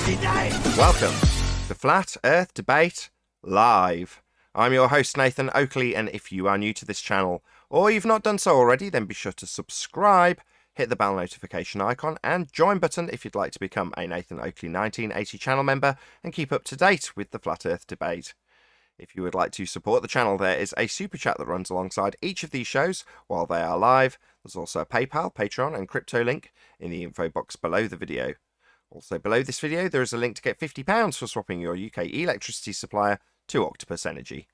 Welcome to Flat Earth Debate Live. I'm your host, Nathan Oakley, and if you are new to this channel, or you've not done so already, then be sure to subscribe, hit the bell notification icon, and join button if you'd like to become a Nathan Oakley 1980 channel member and keep up to date with the Flat Earth Debate. If you would like to support the channel, there is a super chat that runs alongside each of these shows while they are live. There's also a PayPal, Patreon, and crypto link in the info box below the video. Also below this video, there is a link to get £50 for swapping your UK electricity supplier to Octopus Energy.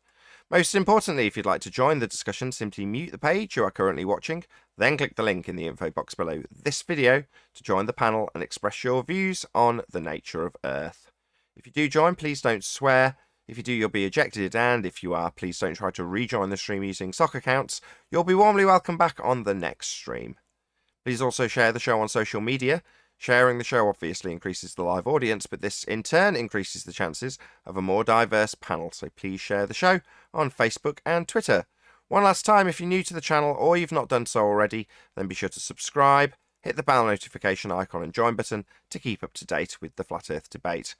Most importantly, if you'd like to join the discussion, simply mute the page you are currently watching, then click the link in the info box below this video to join the panel and express your views on the nature of Earth. If you do join, please don't swear. If you do, you'll be ejected, and if you are, please don't try to rejoin the stream using sock accounts. You'll be warmly welcome back on the next stream. Please also share the show on social media. Sharing the show obviously increases the live audience, but this in turn increases the chances of a more diverse panel, so please share the show on Facebook and Twitter. One last time, if you're new to the channel or you've not done so already, then be sure to subscribe, hit the bell notification icon and join button to keep up to date with the Flat Earth Debate.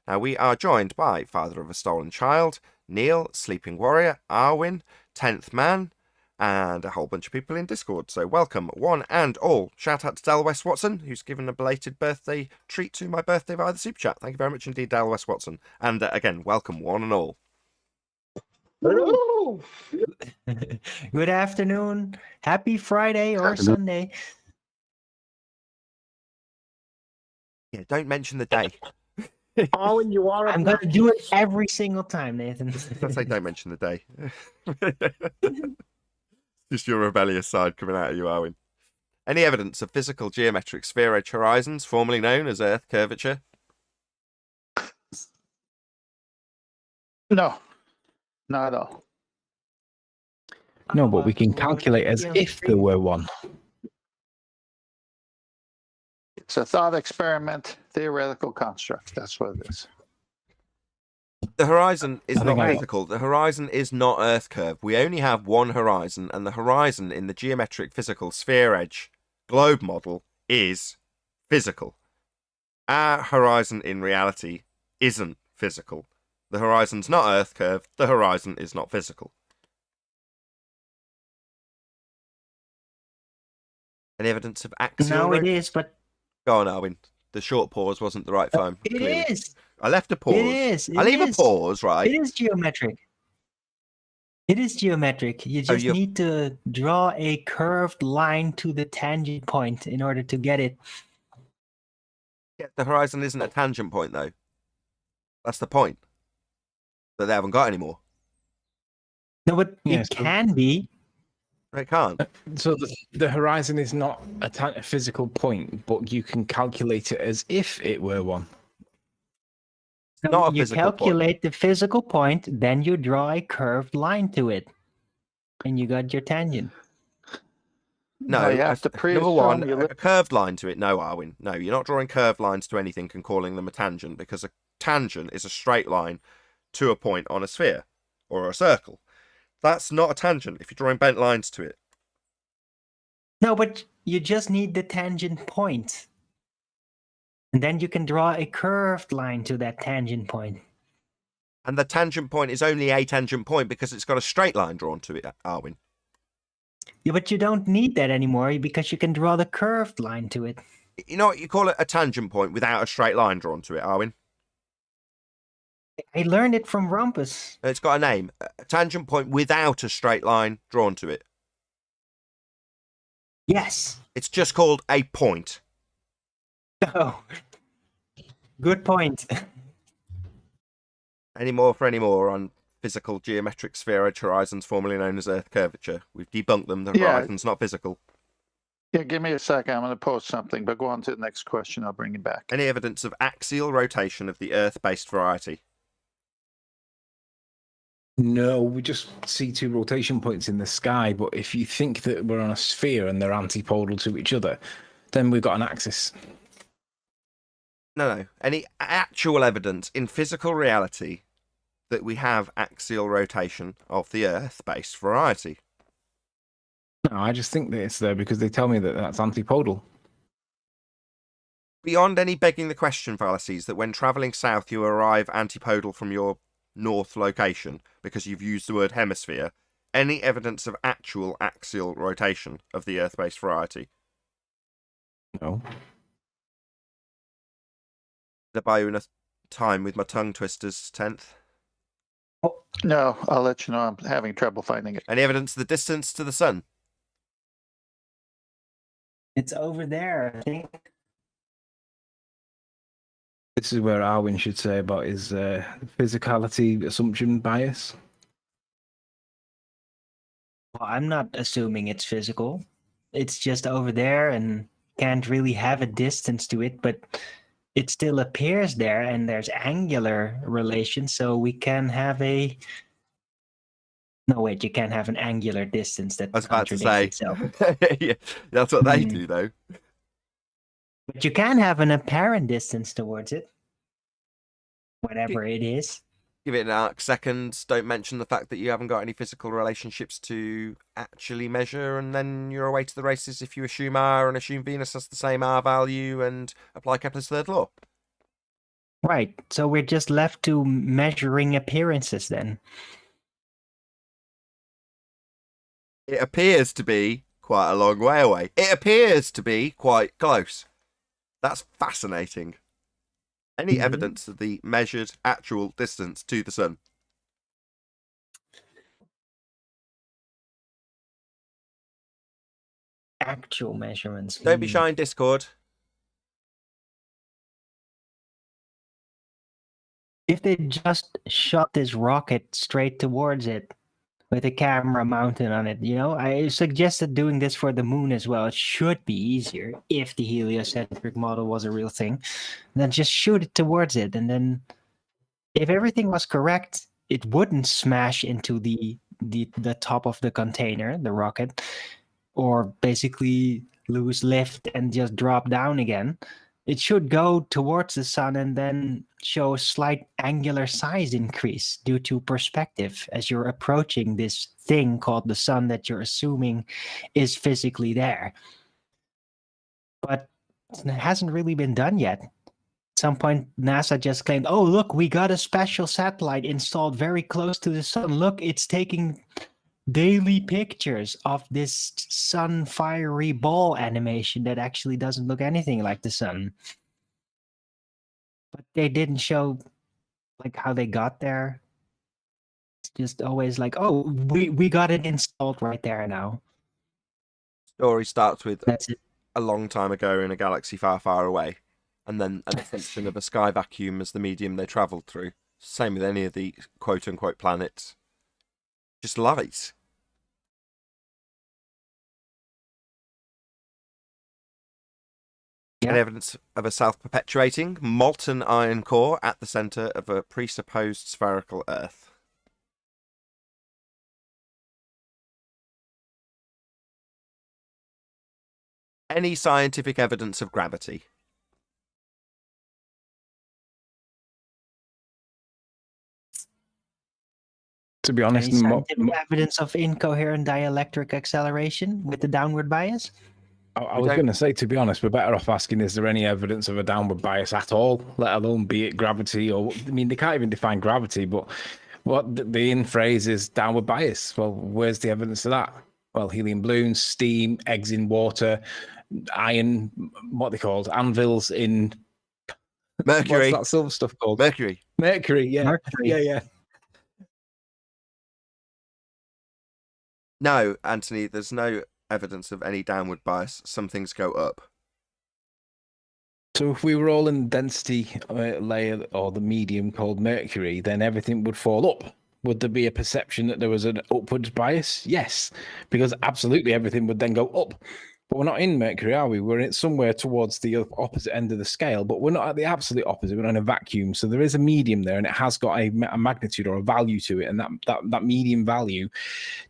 Now, we are joined by Father of a Stolen Child, Neil, Sleeping Warrior, Arwin, 10th Man, and a whole bunch of people in Discord. So welcome, one and all. Shout out to Del West Watson, who's given a belated birthday treat to my birthday via the Super Chat. Thank you very much indeed, Del West Watson. And again, welcome, one and all. Hello. Good afternoon. Happy Friday or Sunday. Yeah, don't mention the day. Oh, you are. I'm going to do it every single time, Nathan. I say don't mention the day. Just your rebellious side coming out of you, Arwin. Any evidence of physical geometric sphere edge horizons, formerly known as Earth curvature? No, not at all. No, but we can calculate as if there were one. It's a thought experiment, theoretical construct. That's what it is. The horizon is I not think I- physical. The horizon is not Earth curve. We only have one horizon, and the horizon in the geometric physical sphere edge globe model is physical. Our horizon in reality isn't physical. The horizon's not Earth curve. The horizon is not physical. Any evidence of axial? No, it is, but Go on, Arwin. The short pause wasn't the right time. it clearly. is. I left a pause. It is. I leave a pause, right? It is geometric. It is geometric. You just you're- need to draw a curved line to the tangent point in order to get it. Yeah, the horizon isn't a tangent point, though. That's the point. That they haven't got anymore. No, but Yeah, it so- can be. They can't. So the horizon is not a physical point, but you can calculate it as if it were one. So not a you physical point. calculate the physical point, then you draw a curved line to it, and you got your tangent. No, you have to number preassume one, you a curved line to it. No, Arwin. No, you're not drawing curved lines to anything and calling them a tangent, because a tangent is a straight line to a point on a sphere or a circle. That's not a tangent if you're drawing bent lines to it. No, but you just need the tangent point. And then you can draw a curved line to that tangent point. And the tangent point is only a tangent point because it's got a straight line drawn to it, Arwin. Yeah, but you don't need that anymore because you can draw the curved line to it. You know what you call it? A tangent point without a straight line drawn to it, Arwin. I learned it from Rumpus. It's got a name. A tangent point without a straight line drawn to it. Yes. It's just called a point. Oh. Good point. Any more on physical geometric sphere edge horizons, formerly known as Earth curvature? We've debunked them. The Yeah. horizon's not physical. Yeah, give me a second. I'm going to post something, but go on to the next question. I'll bring you back. Any evidence of axial rotation of the Earth-based variety? No, we just see two rotation points in the sky, but if you think that we're on a sphere and they're antipodal to each other, then we've got an axis. No. Any actual evidence in physical reality that we have axial rotation of the Earth-based variety? No, I just think that it's there because they tell me that that's antipodal. Beyond any begging the question fallacies that when travelling south you arrive antipodal from your north location because you've used the word hemisphere, any evidence of actual axial rotation of the Earth-based variety? No. Did I buy you enough time with my tongue twisters, 10th? No, I'll let you know. I'm having trouble finding it. Any evidence of the distance to the sun? It's over there, I think. This is where Arwin should say about his physicality assumption bias. Well, I'm not assuming it's physical. It's just over there and can't really have a distance to it, but it still appears there and there's angular relations, so we can have a... No, wait, you can't have an angular distance that I was about to contradicts say. itself. Yeah, that's what they Mhm. do, though. But you can have an apparent distance towards it. Whatever it is. Give it an arc second. Don't mention the fact that you haven't got any physical relationships to actually measure, and then you're away to the races if you assume R and assume Venus has the same R value and apply Kepler's third law. Right, so we're just left to measuring appearances then. It appears to be quite a long way away. It appears to be quite close. That's fascinating. Any Mhm. evidence of the measured actual distance to the sun? Actual measurements. Don't be shy in Discord. If they just shot this rocket straight towards it with a camera mounted on it, I suggested doing this for the moon as well. It should be easier if the heliocentric model was a real thing. Then just shoot it towards it, and then if everything was correct, it wouldn't smash into the top of the container, the rocket, or basically lose lift and just drop down again. It should go towards the sun and then show a slight angular size increase due to perspective as you're approaching this thing called the sun that you're assuming is physically there. But it hasn't really been done yet. At some point, NASA just claimed, oh, look, we got a special satellite installed very close to the sun. Look, it's taking daily pictures of this sun fiery ball animation that actually doesn't look anything like the sun. But they didn't show like how they got there. It's just always like, oh, we got it installed right there now. Story starts with That's it. a long time ago in a galaxy far, far away, and then an assumption of a sky vacuum as the medium they travelled through. Same with any of the quote-unquote planets. Just light. Yeah. And evidence of a self-perpetuating molten iron core at the centre of a presupposed spherical Earth. Any scientific evidence of gravity? To be honest, Any scientific evidence of incoherent dielectric acceleration with the downward bias? I was going to say, to be honest, we're better off asking, is there any evidence of a downward bias at all, let alone be it gravity or... I mean, they can't even define gravity, but what the in phrase is downward bias. Well, where's the evidence of that? Well, helium balloons, steam, eggs in water, iron, what they called, anvils in... Mercury. What's that silver stuff called? Mercury. Mercury, yeah. Mercury. Yeah. No, Anthony, there's no evidence of any downward bias. Some things go up. So if we were all in the density layer or the medium called Mercury, then everything would fall up. Would there be a perception that there was an upwards bias? Yes, because absolutely everything would then go up. But we're not in Mercury, are we? We're in somewhere towards the opposite end of the scale, but we're not at the absolute opposite. We're not in a vacuum. So there is a medium there, and it has got a magnitude or a value to it. And that medium value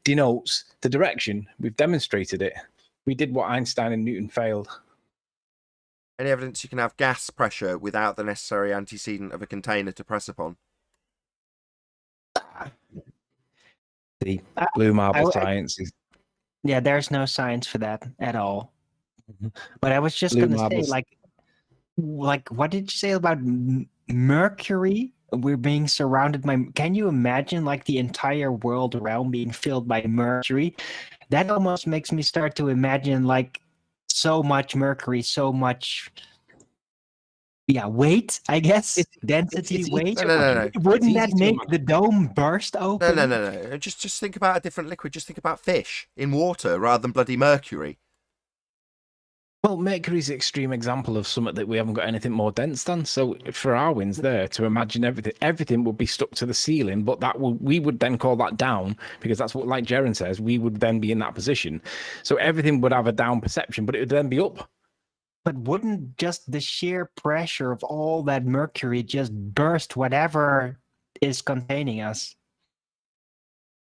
denotes the direction. We've demonstrated it. We did what Einstein and Newton failed. Any evidence you can have gas pressure without the necessary antecedent of a container to press upon? The blue marble science is... Yeah, there's no science for that at all. But I was just Blue going to say, marbles. like, like, what did you say about Mercury? We're being surrounded by. Can you imagine like the entire world realm being filled by Mercury? That almost makes me start to imagine like so much Mercury, so much. Yeah, weight, I guess. Density, weight. No, no, no, no. Wouldn't It's that easy to make imagine. the dome burst No, open? no, no, no. Just think about a different liquid. Just think about fish in water rather than bloody mercury. Well, Mercury's an extreme example of something that we haven't got anything more dense than. So for our wins there, to imagine everything would be stuck to the ceiling, but we would then call that down, because that's what, like Jaren says, we would then be in that position. So everything would have a down perception, but it would then be up. But wouldn't just the sheer pressure of all that mercury just burst whatever is containing us?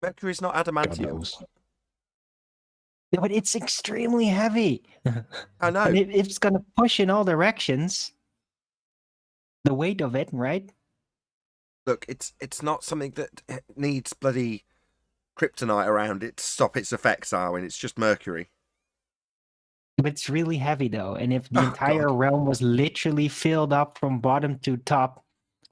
Mercury's not God adamantium. knows. Yeah, but it's extremely heavy. I know. And it's going to push in all directions. The weight of it, right? Look, it's not something that needs bloody kryptonite around it to stop its effects, Arwen. It's just mercury. But it's really heavy though. And if the Oh, entire God. realm was literally filled up from bottom to top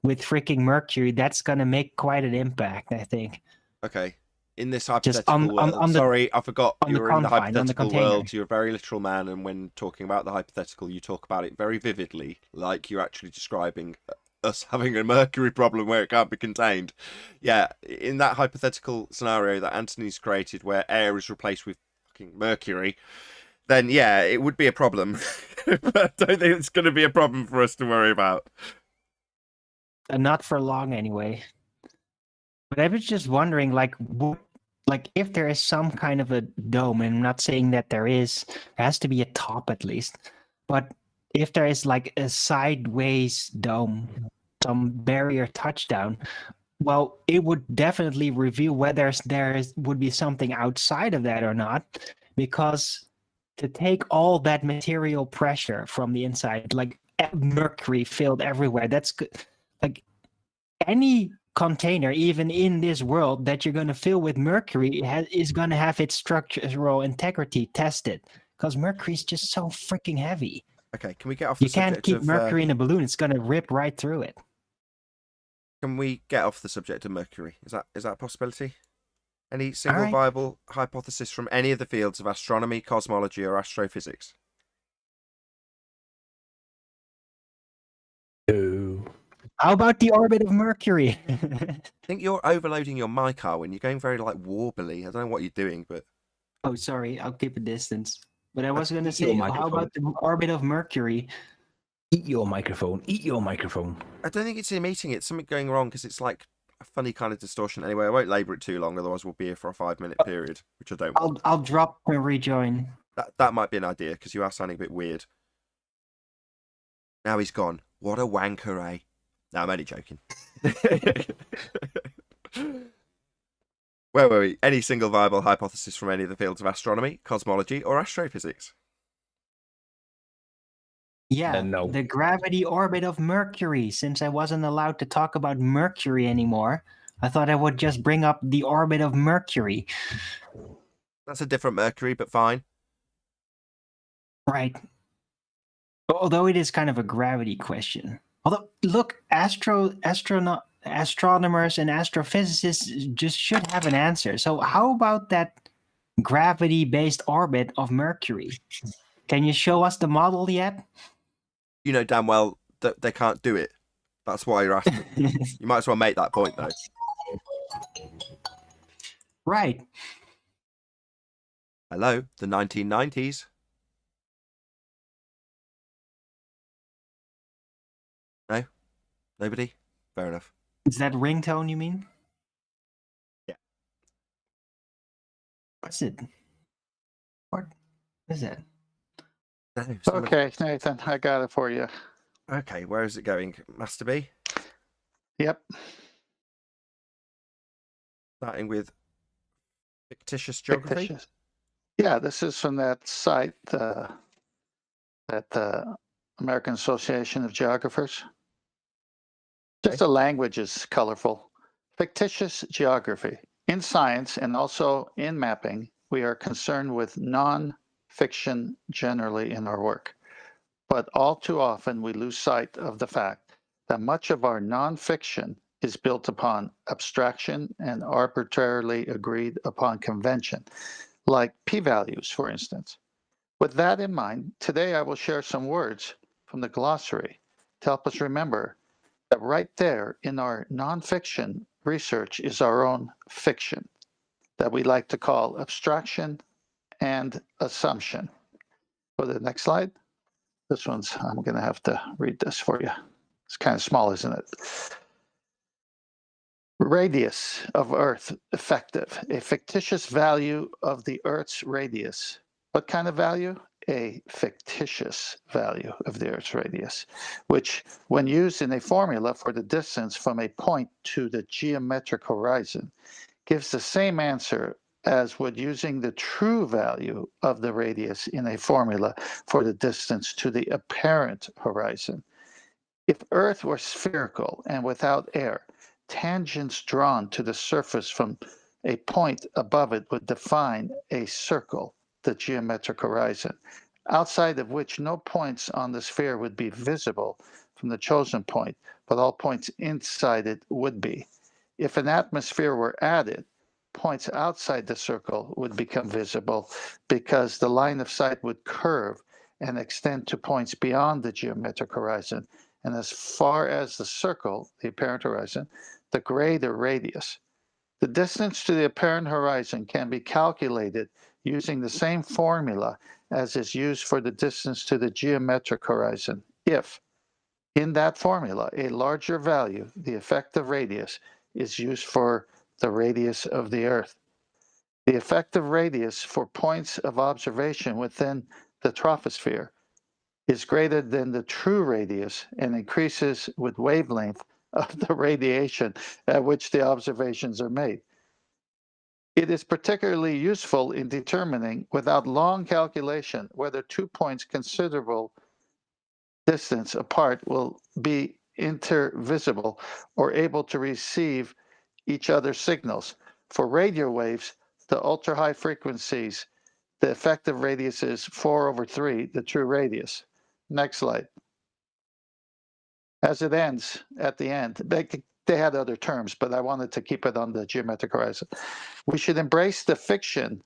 with freaking mercury, that's going to make quite an impact, I think. Okay. In this Just hypothetical world, sorry, I forgot on you the were in the confine, on the hypothetical container. world. You're a very literal man, and when talking about the hypothetical, you talk about it very vividly, like you're actually describing us having a mercury problem where it can't be contained. Yeah, in that hypothetical scenario that Anthony's created, where air is replaced with fucking mercury, then yeah, it would be a problem. But I don't think it's going to be a problem for us to worry about. Not for long anyway. But I was just wondering, like, if there is some kind of a dome, and I'm not saying that there has to be a top at least, but if there is like a sideways dome, some barrier touchdown, well, it would definitely reveal whether would be something outside of that or not, because to take all that material pressure from the inside, like mercury filled everywhere, that's good. Like any container, even in this world, that you're going to fill with mercury is going to have its structural integrity tested, because mercury is just so freaking heavy. Okay, can we get off the You can't subject keep of mercury in a balloon; it's going to rip right through it. Can we get off the subject of mercury? Is that a possibility? Any single Alright. viable hypothesis from any of the fields of astronomy, cosmology, or astrophysics? No. How about the orbit of Mercury? I think you're overloading your mic, Arwen. You're going very like warbly. I don't know what you're doing, but Oh, sorry, I'll keep a distance. But I was going to Eat your say, how microphone. about the orbit of Mercury? Eat your microphone. Eat your microphone. I don't think it's him eating it. Something going wrong because it's like a funny kind of distortion. Anyway, I won't labour it too long, otherwise we'll be here for a 5-minute period, which I don't want. I'll drop and rejoin. That might be an idea because you are sounding a bit weird. Now he's gone. What a wanker, eh? No, I'm only joking. Where were we? Any single viable hypothesis from any of the fields of astronomy, cosmology, or astrophysics? Yeah, No. the gravity orbit of Mercury. Since I wasn't allowed to talk about Mercury anymore, I thought I would just bring up the orbit of Mercury. That's a different Mercury, but fine. Right. Although it is kind of a gravity question. Although, look, astronomers and astrophysicists just should have an answer. So how about that gravity-based orbit of Mercury? Can you show us the model yet? You know damn well that they can't do it. That's why you're asking. You might as well make that point, though. Right. Hello, the 1990s. No? Nobody? Fair enough. Is that ringtone you mean? Yeah. What's it? What is it? No, someone- Okay, Nathan, I got it for you. Okay, where is it going? Master B? Yep. Starting with fictitious geography. Fictitious. Yeah, this is from that site, American Association of Geographers. Just the language is colorful. Fictitious geography. In science and also in mapping, we are concerned with non-fiction generally in our work. but all too often we lose sight of the fact that much of our nonfiction is built upon abstraction and arbitrarily agreed upon convention, like p-values, for instance. With that in mind, today I will share some words from the glossary to help us remember that right there in our nonfiction research is our own fiction that we like to call abstraction and assumption. Go to the next slide. This one's, I'm going to have to read this for you. It's kind of small, isn't it? Radius of Earth effective, a fictitious value of the Earth's radius. What kind of value? A fictitious value of the Earth's radius, which, when used in a formula for the distance from a point to the geometric horizon, gives the same answer as would using the true value of the radius in a formula for the distance to the apparent horizon. If Earth were spherical and without air, tangents drawn to the surface from a point above it would define a circle, the geometric horizon, outside of which no points on the sphere would be visible from the chosen point, but all points inside it would be. If an atmosphere were added, points outside the circle would become visible because the line of sight would curve and extend to points beyond the geometric horizon. And as far as the circle, the apparent horizon, the greater radius. The distance to the apparent horizon can be calculated using the same formula as is used for the distance to the geometric horizon if, in that formula, a larger value, the effective radius, is used for the radius of the Earth. The effective radius for points of observation within the troposphere is greater than the true radius and increases with wavelength of the radiation at which the observations are made. It is particularly useful in determining, without long calculation, whether 2 points considerable distance apart will be intervisible or able to receive each other's signals. For radio waves, the ultra-high frequencies, the effective radius is 4/3, the true radius. Next slide. As it ends, at the end, they had other terms, but I wanted to keep it on the geometric horizon. We should embrace the fiction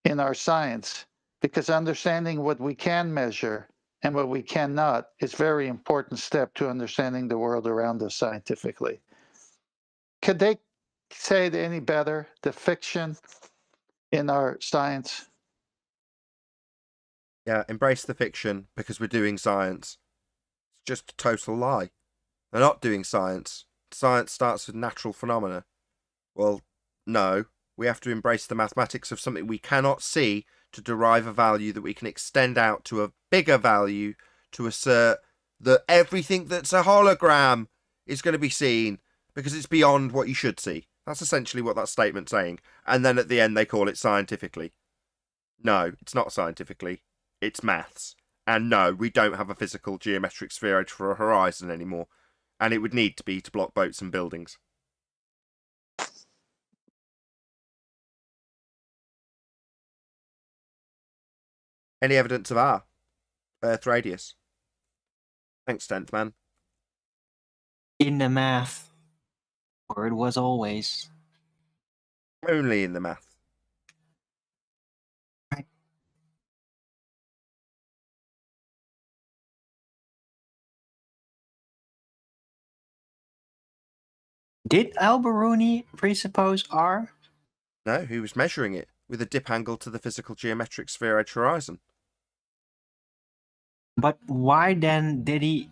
in our science because understanding what we can measure and what we cannot is a very important step to understanding the world around us scientifically. Could they say it any better, the fiction in our science? Yeah, embrace the fiction because we're doing science. It's just a total lie. They're not doing science. Science starts with natural phenomena. Well, no. We have to embrace the mathematics of something we cannot see to derive a value that we can extend out to a bigger value to assert that everything that's a hologram is going to be seen because it's beyond what you should see. That's essentially what that statement's saying. And then at the end they call it scientifically. No, it's not scientifically. It's maths. And no, we don't have a physical geometric spheroid for a horizon anymore. And it would need to be to block boats and buildings. Any evidence of our Earth radius? Thanks, 10th man. In the math, or it was always. Only in the math. Did Alberoni presuppose R? No, he was measuring it with a dip angle to the physical geometric spheroid horizon. But why then did he,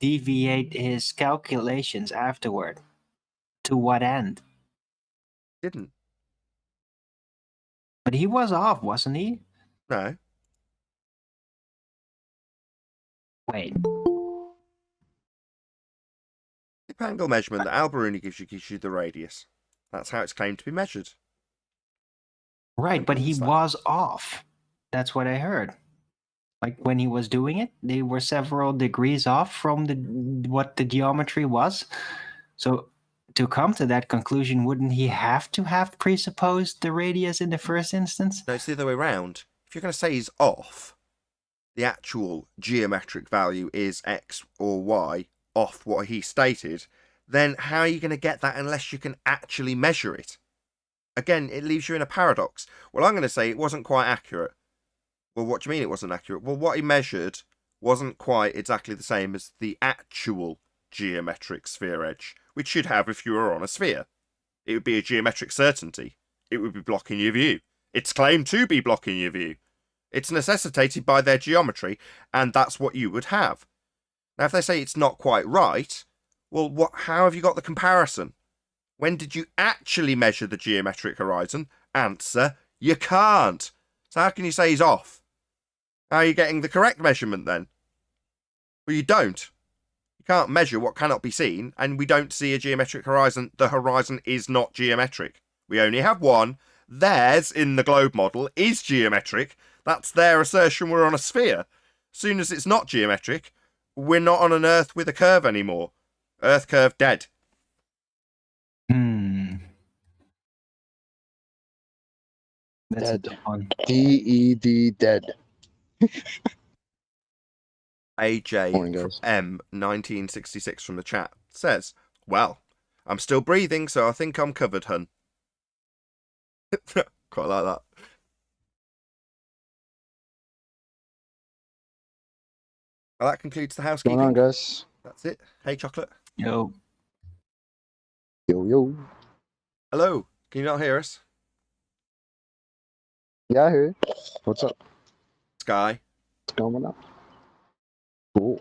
deviate his calculations afterward? To what end? Didn't. But he was off, wasn't he? No. Wait. Dip angle measurement that Alberoni gives you the radius. That's how it's claimed to be measured. Right, but he It's like- was off. That's what I heard. Like when he was doing it, they were several degrees off from what the geometry was. So to come to that conclusion, wouldn't he have to have presupposed the radius in the first instance? No, it's the other way around. If you're going to say he's off, the actual geometric value is X or Y off what he stated, then how are you going to get that unless you can actually measure it? Again, it leaves you in a paradox. Well, I'm going to say it wasn't quite accurate. Well, what do you mean it wasn't accurate? Well, what he measured wasn't quite exactly the same as the actual geometric sphere edge, which you'd have if you were on a sphere. It would be a geometric certainty. It would be blocking your view. It's claimed to be blocking your view. It's necessitated by their geometry, and that's what you would have. Now, if they say it's not quite right, well, how have you got the comparison? When did you actually measure the geometric horizon? Answer, you can't. So how can you say he's off? How are you getting the correct measurement then? Well, you don't. You can't measure what cannot be seen, and we don't see a geometric horizon. The horizon is not geometric. We only have one. Theirs, in the globe model, is geometric. That's their assertion we're on a sphere. As soon as it's not geometric, we're not on an Earth with a curve anymore. Earth curve dead. That's a Dead. tough one. D-E-D, dead. AJ Morning, guys. M 1966 from the chat says, well, I'm still breathing, so I think I'm covered, hun. Quite like that. Well, that concludes the What's housekeeping. going on, guys? That's it. Hey, Chocolate. Yo. Yo, yo. Hello. Can you not hear us? Yeah, I hear you. What's up? Sky. What's going on? Cool.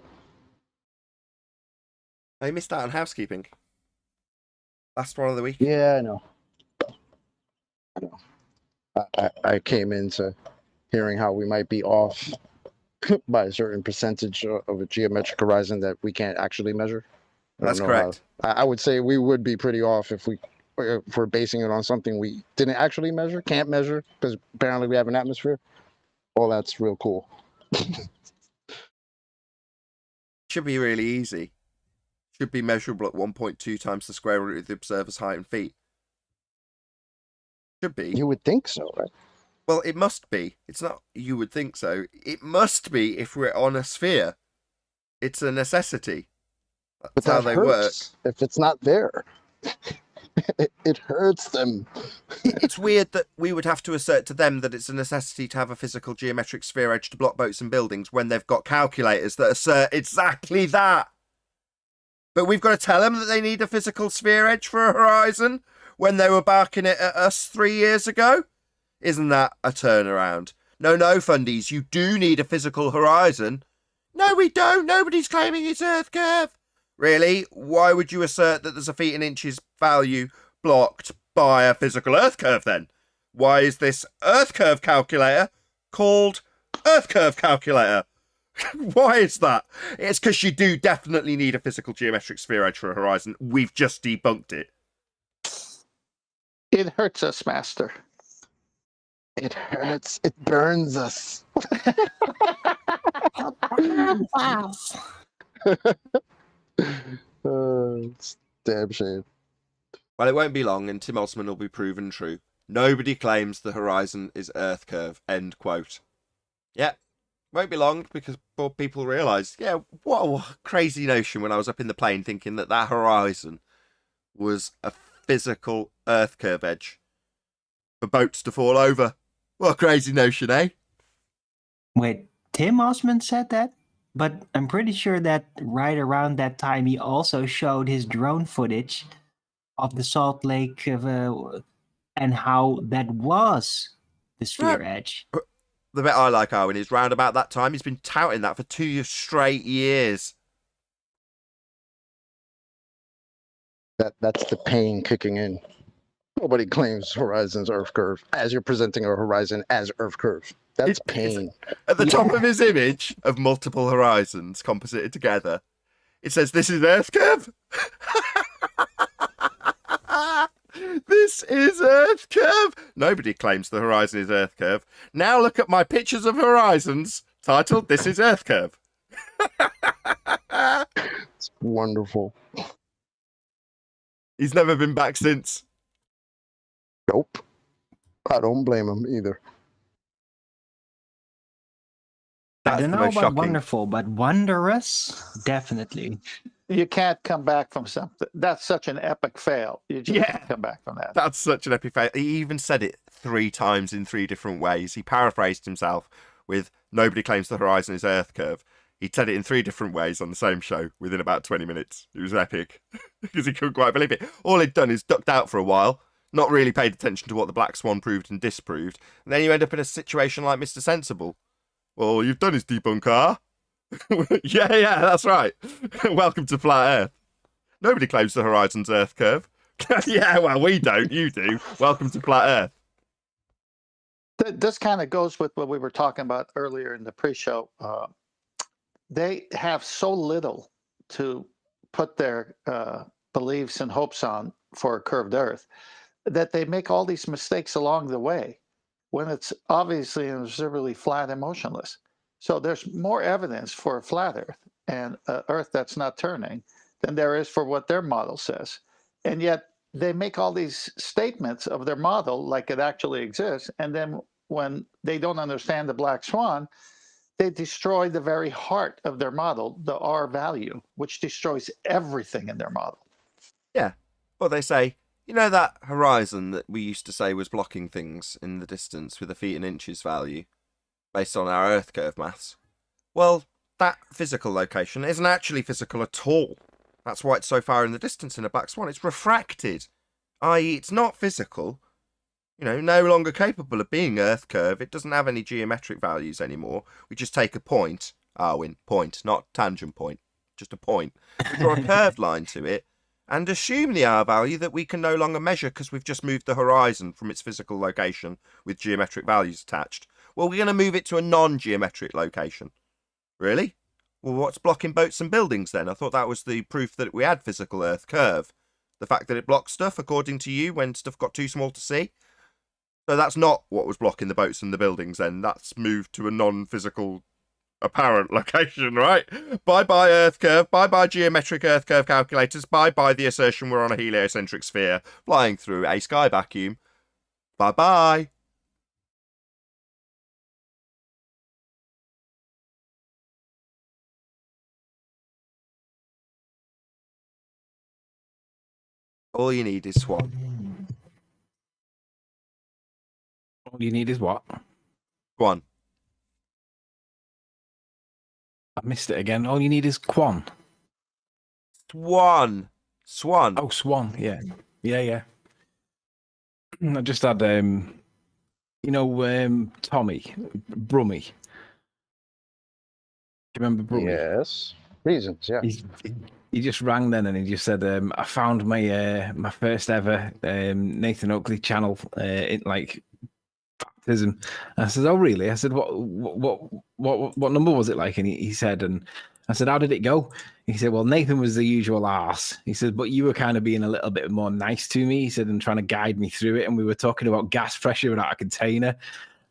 I missed out on housekeeping. Last one of the week. Yeah, I know. I know. I came into hearing how we might be off by a certain percentage of a geometric horizon that we can't actually measure. I don't That's know correct. I would say we would be pretty off if we're basing it on something we didn't actually measure, can't measure, because apparently we have an atmosphere. All that's real cool. Should be really easy. Should be measurable at 1.2 times the square root of the observer's height in feet. Should be. You would think so, right? Well, it must be. It's not you would think so. It must be if we're on a sphere. It's a necessity. That's But how that they work. hurts if it's not there. It hurts them. It's weird that we would have to assert to them that it's a necessity to have a physical geometric sphere edge to block boats and buildings when they've got calculators that assert exactly that. But we've got to tell them that they need a physical sphere edge for a horizon when they were barking it at us 3 years ago? Isn't that a turnaround? No, fundies, you do need a physical horizon. No, we don't. Nobody's claiming it's Earth curve. Really? Why would you assert that there's a feet and inches value blocked by a physical Earth curve then? Why is this Earth curve calculator called Earth curve calculator? Why is that? It's because you do definitely need a physical geometric sphere edge for a horizon. We've just debunked it. It hurts us, Master. It hurts. It burns us. It's damn shame. Well, it won't be long and Tim Osman will be proven true. Nobody claims the horizon is Earth curve. End quote. Yeah, won't be long because people realise, yeah, what a crazy notion when I was up in the plane thinking that that horizon was a physical Earth curve edge for boats to fall over. What a crazy notion, eh? Wait, Tim Osman said that? But I'm pretty sure that right around that time he also showed his drone footage of the Salt Lake and how that was the sphere edge. The bit I like, Owen, is round about that time he's been touting that for 2 straight years. That's the pain kicking in. Nobody claims horizon's Earth curve as you're presenting a horizon as Earth curve. That's pain. At the top of his image of multiple horizons composited together, it says, "This is Earth curve." This is Earth curve. Nobody claims the horizon is Earth curve. Now look at my pictures of horizons titled "This is Earth curve." It's wonderful. He's never been back since. Nope. I don't blame him either. I That's don't the know most about shocking. wonderful, but wondrous, definitely. You can't come back from something. That's such an epic fail. You just Yeah. can't come back from that. That's such an epic fail. He even said it 3 times in 3 different ways. He paraphrased himself with "Nobody claims the horizon is Earth curve." He said it in 3 different ways on the same show within about 20 minutes. It was epic because he couldn't quite believe it. All he'd done is ducked out for a while, not really paid attention to what the Black Swan proved and disproved. And then you end up in a situation like Mr. Sensible. Well, all you've done is debunk R. yeah, that's right. Welcome to Flat Earth. Nobody claims the horizon's Earth curve. Yeah, well, we don't. You do. Welcome to Flat Earth. This kind of goes with what we were talking about earlier in the pre-show. They have so little to put their beliefs and hopes on for a curved Earth that they make all these mistakes along the way when it's obviously and observably flat and motionless. So there's more evidence for a flat Earth and an Earth that's not turning than there is for what their model says. And yet they make all these statements of their model like it actually exists. And then when they don't understand the Black Swan, they destroy the very heart of their model, the R value, which destroys everything in their model. Yeah. Well, they say, you know that horizon that we used to say was blocking things in the distance with a feet and inches value based on our Earth curve maths? Well, that physical location isn't actually physical at all. That's why it's so far in the distance in a Black Swan. It's refracted, i.e. it's not physical. You know, no longer capable of being Earth curve. It doesn't have any geometric values anymore. We just take a point, point, not tangent point, just a point. We draw a curved line to it and assume the R value that we can no longer measure because we've just moved the horizon from its physical location with geometric values attached. Well, we're going to move it to a non-geometric location. Really? Well, what's blocking boats and buildings then? I thought that was the proof that we had physical Earth curve. The fact that it blocks stuff, according to you, when stuff got too small to see. So that's not what was blocking the boats and the buildings then. That's moved to a non-physical apparent location, right? Bye-bye Earth curve. Bye-bye geometric Earth curve calculators. Bye-bye the assertion we're on a heliocentric sphere flying through a sky vacuum. Bye-bye. All you need is Swan. All you need is what? Swan. I missed it again. All you need is Quan. Swan. Oh, Swan. Yeah. I just had, Tommy, Brummy. Do you remember Brummy? Yes. Reasons, yeah. He just rang then and he just said, I found my my first ever Nathan Oakley channel in like Fictitious. I said, oh really? I said, what number was it like? And he said, and I said, how did it go? He said, well, Nathan was the usual arse. He said, but you were kind of being a little bit more nice to me. He said, and trying to guide me through it. And we were talking about gas pressure without a container.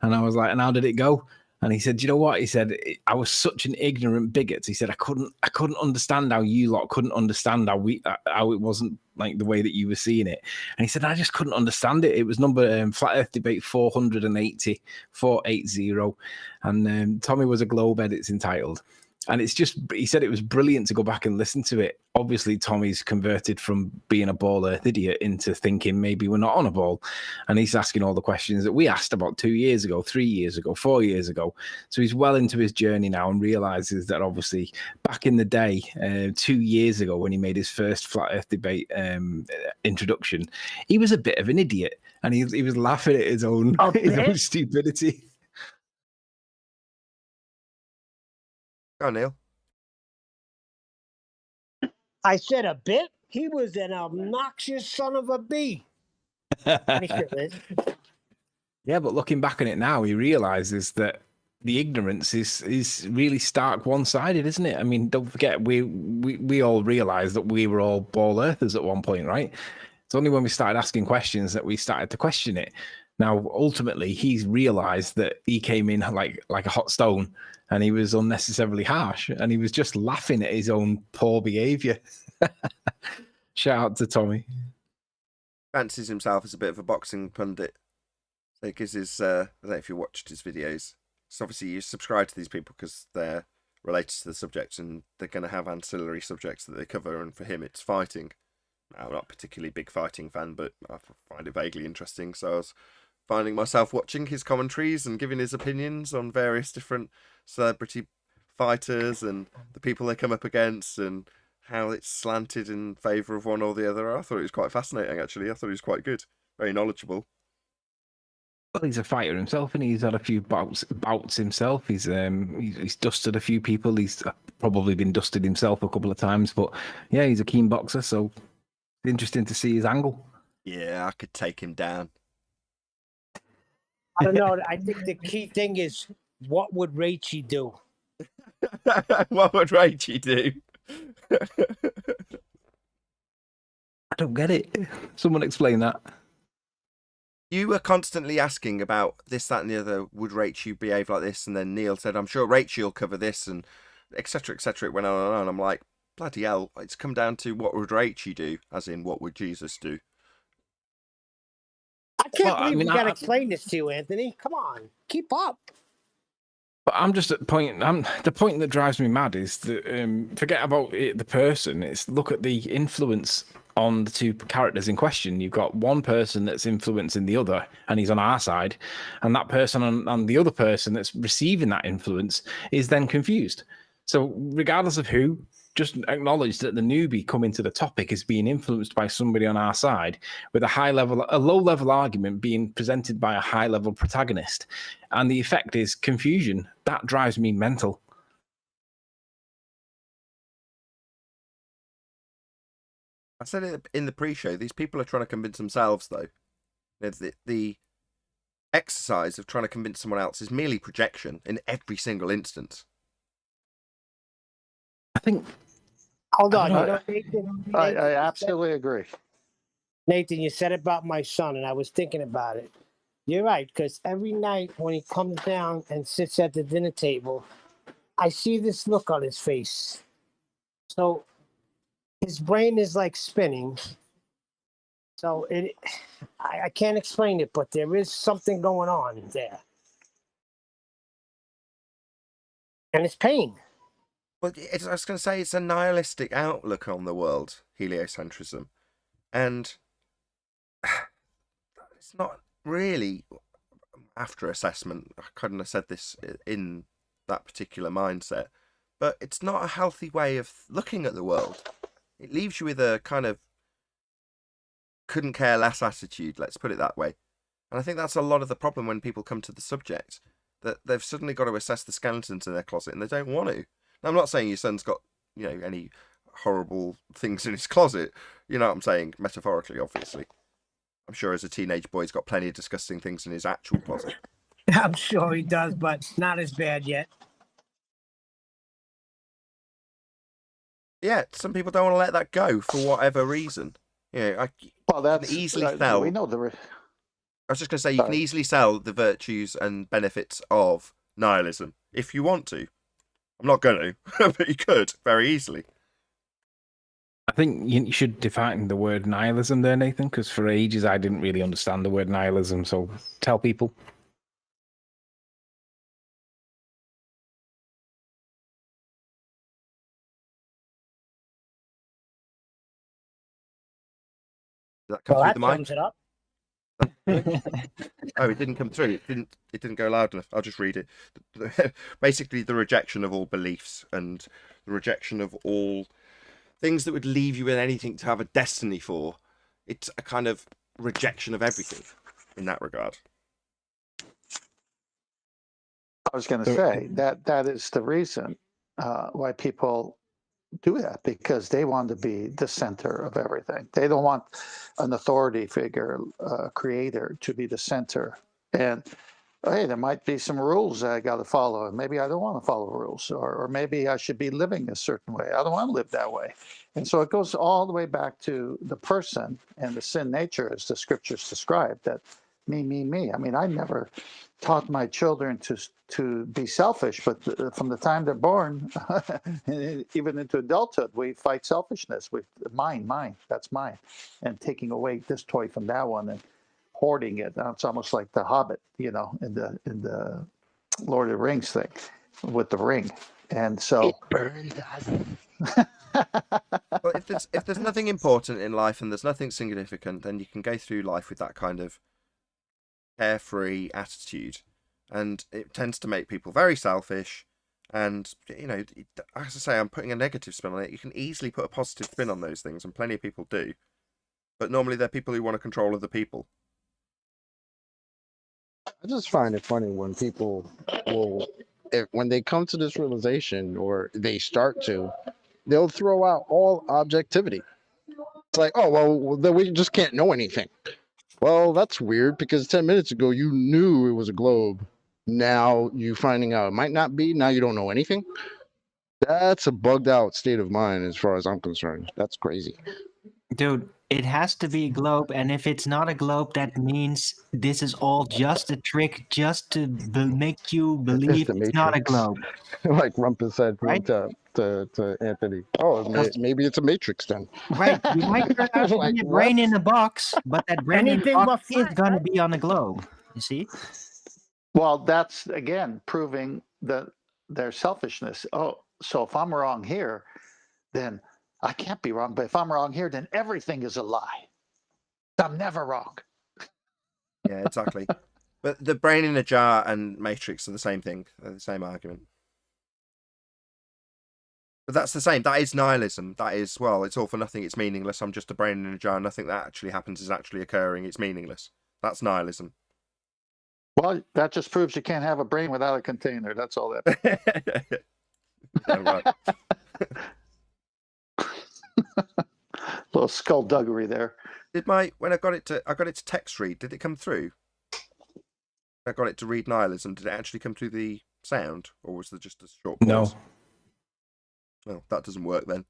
And I was like, and how did it go? And he said, you know what? He said, I was such an ignorant bigot. He said, I couldn't understand how you lot couldn't understand how it wasn't like the way that you were seeing it. And he said, I just couldn't understand it. It was number Flat Earth Debate 480. And Tommy was a Globe Edits entitled. And it's just, he said it was brilliant to go back and listen to it. Obviously, Tommy's converted from being a ball earth idiot into thinking maybe we're not on a ball. And he's asking all the questions that we asked about 2 years ago, 3 years ago, 4 years ago. So he's well into his journey now and realizes that obviously back in the day, 2 years ago, when he made his first Flat Earth Debate introduction, he was a bit of an idiot. And he was laughing at his own stupidity. Go on, Neil. I said a bit. He was an obnoxious son of a bee. I sure is. Yeah, but looking back on it now, he realizes that the ignorance is really stark one-sided, isn't it? I mean, don't forget, we all realized that we were all ball earthers at one point, right? It's only when we started asking questions that we started to question it. Now, ultimately, he's realized that he came in like a hot stone and he was unnecessarily harsh and he was just laughing at his own poor behavior. Shout out to Tommy. Fancies himself as a bit of a boxing pundit. Because his, I don't know if you watched his videos. So obviously you subscribe to these people because they're related to the subject and they're going to have ancillary subjects that they cover. And for him, it's fighting. Now, I'm not a particularly big fighting fan, but I find it vaguely interesting. So I was finding myself watching his commentaries and giving his opinions on various different celebrity fighters and the people they come up against and how it's slanted in favour of one or the other. I thought it was quite fascinating, actually. I thought he was quite good, very knowledgeable. Well, he's a fighter himself, and he's had a few bouts himself. He's dusted a few people. He's probably been dusted himself a couple of times, but yeah, he's a keen boxer. So interesting to see his angle. Yeah, I could take him down. I don't know. I think the key thing is, what would Rachie do? What would Rachie do? I don't get it. Someone explain that. You were constantly asking about this, that, and the other. Would Rachie behave like this? And then Neil said, I'm sure Rachie will cover this, and etc., etc. It went on and on. I'm like, bloody hell, it's come down to what would Rachie do, as in what would Jesus do? I can't believe we got to explain this to you, Anthony. Come on, keep up. But I'm just at the point. The point that drives me mad is that forget about the person. It's look at the influence on the two characters in question. You've got one person that's influencing the other, and he's on our side, and that person on the other person that's receiving that influence is then confused. So regardless of who, just acknowledge that the newbie coming to the topic is being influenced by somebody on our side with a low-level argument being presented by a high-level protagonist. And the effect is confusion. That drives me mental. I said it in the pre-show, these people are trying to convince themselves, though. The exercise of trying to convince someone else is merely projection in every single instance. I think... Hold on. Nathan, I absolutely agree. Nathan, you said about my son, and I was thinking about it. You're right, because every night when he comes down and sits at the dinner table, I see this look on his face. So his brain is like spinning. So I can't explain it, but there is something going on there. And it's pain. Well, I was going to say, it's a nihilistic outlook on the world, heliocentrism. And it's not really, after assessment, I couldn't have said this in that particular mindset, but it's not a healthy way of looking at the world. It leaves you with a kind of couldn't care less attitude, let's put it that way. And I think that's a lot of the problem when people come to the subject, that they've suddenly got to assess the skeletons in their closet and they don't want to. Now, I'm not saying your son's got, any horrible things in his closet. You know what I'm saying? Metaphorically, obviously. I'm sure as a teenage boy, he's got plenty of disgusting things in his actual closet. I'm sure he does, but not as bad yet. Yeah, some people don't want to let that go for whatever reason. That's easily sell. We know I was just going to say, you can easily sell the virtues and benefits of nihilism if you want to. I'm not going to, but you could very easily. I think you should define the word nihilism there, Nathan, because for ages I didn't really understand the word nihilism. So tell people. Did that come through the mic? Sums it up. Oh, it didn't come through. It didn't go loud enough. I'll just read it. Basically, the rejection of all beliefs and the rejection of all things that would leave you with anything to have a destiny for. It's a kind of rejection of everything in that regard. I was going to say that is the reason why people do that, because they want to be the center of everything. They don't want an authority figure, creator, to be the center. And hey, there might be some rules I got to follow, and maybe I don't want to follow rules, or maybe I should be living a certain way. I don't want to live that way. And so it goes all the way back to the person and the sin nature, as the scriptures describe, that me. I mean, I never taught my children to be selfish, but from the time they're born, even into adulthood, we fight selfishness with mine, that's mine, and taking away this toy from that one and hoarding it. It's almost like the Hobbit, in the Lord of the Rings thing with the ring, and so. Well, if there's nothing important in life and there's nothing significant, then you can go through life with that kind of carefree attitude, and it tends to make people very selfish. And as I say, I'm putting a negative spin on it. You can easily put a positive spin on those things, and plenty of people do. But normally they're people who want to control other people. I just find it funny when people will, when they come to this realization or they start to, they'll throw out all objectivity. It's like, oh, well, then we just can't know anything. Well, that's weird because 10 minutes ago you knew it was a globe. Now you finding out it might not be. Now you don't know anything. That's a bugged out state of mind as far as I'm concerned. That's crazy. Dude, it has to be a globe, and if it's not a globe, that means this is all just a trick just to make you believe the it's not a Matrix. globe. Like Rumpus said Right? to Anthony. Oh, maybe it's a Matrix then. Right. You might turn out to Like, be a brain in a box, but that brain in Anything a box but is flat, going to right? be on a globe. You see? Well, that's again proving that their selfishness. Oh, so if I'm wrong here, then I can't be wrong. But if I'm wrong here, then everything is a lie. I'm never wrong. Yeah, exactly. But the brain in a jar and Matrix are the same thing. They're the same argument. But that's the same. That is nihilism. That is, well, it's all for nothing. It's meaningless. I'm just a brain in a jar. Nothing that actually happens is actually occurring. It's meaningless. That's nihilism. Well, that just proves you can't have a brain without a container. That's all that. Yeah, right. Little skullduggery there. When I got it to text read, did it come through? I got it to read nihilism. Did it actually come through the sound, or was there just a short pause? No. Well, that doesn't work then.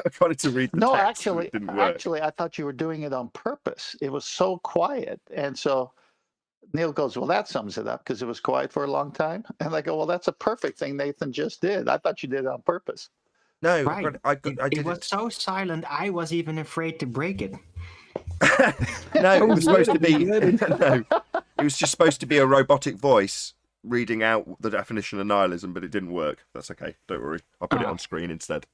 I got it to read the No, text, and it didn't work. actually, I thought you were doing it on purpose. It was so quiet, and so Neil goes, "Well, that sums it up because it was quiet for a long time." And I go, "Well, that's a perfect thing Nathan just did. I thought you did it on purpose." No, Right. I It did was it. so silent, I was even afraid to break it. No, it was supposed to be. No, it was just supposed to be a robotic voice reading out the definition of nihilism, but it didn't work. That's okay. Don't worry. I'll put it on screen instead.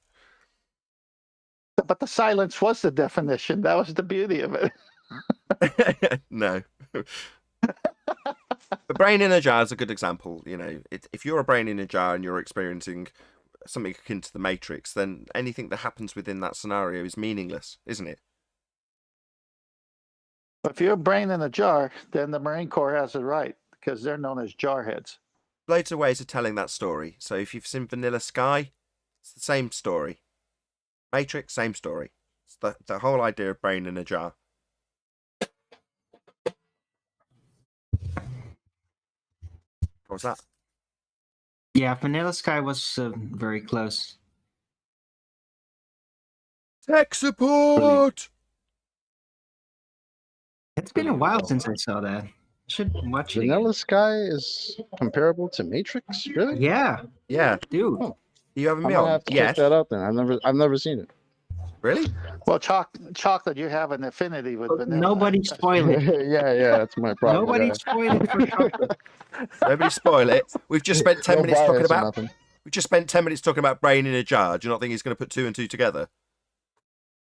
But the silence was the definition. That was the beauty of it. No. The brain in a jar is a good example. If you're a brain in a jar and you're experiencing something akin to the Matrix, then anything that happens within that scenario is meaningless, isn't it? If you're a brain in a jar, then the Marine Corps has it right because they're known as jarheads. Loads of ways of telling that story. So if you've seen Vanilla Sky, it's the same story. Matrix, same story. It's the whole idea of brain in a jar. What was that? Yeah, Vanilla Sky was very close. Tech support! It's been a while since I saw that. I should watch it again. Vanilla Sky is comparable to Matrix, really? Yeah, Yeah. dude. Oh. You having I'm me gonna on? have to Yes. check that out then. I've never seen it. Really? Well, chocolate, you have an affinity with vanilla. Nobody spoil it. yeah, that's my problem. Nobody yeah. spoil it for chocolate. Nobody spoil it. We've just spent 10 No minutes talking bias or about. nothing. We just spent 10 minutes talking about brain in a jar. Do you not think he's going to put two and two together?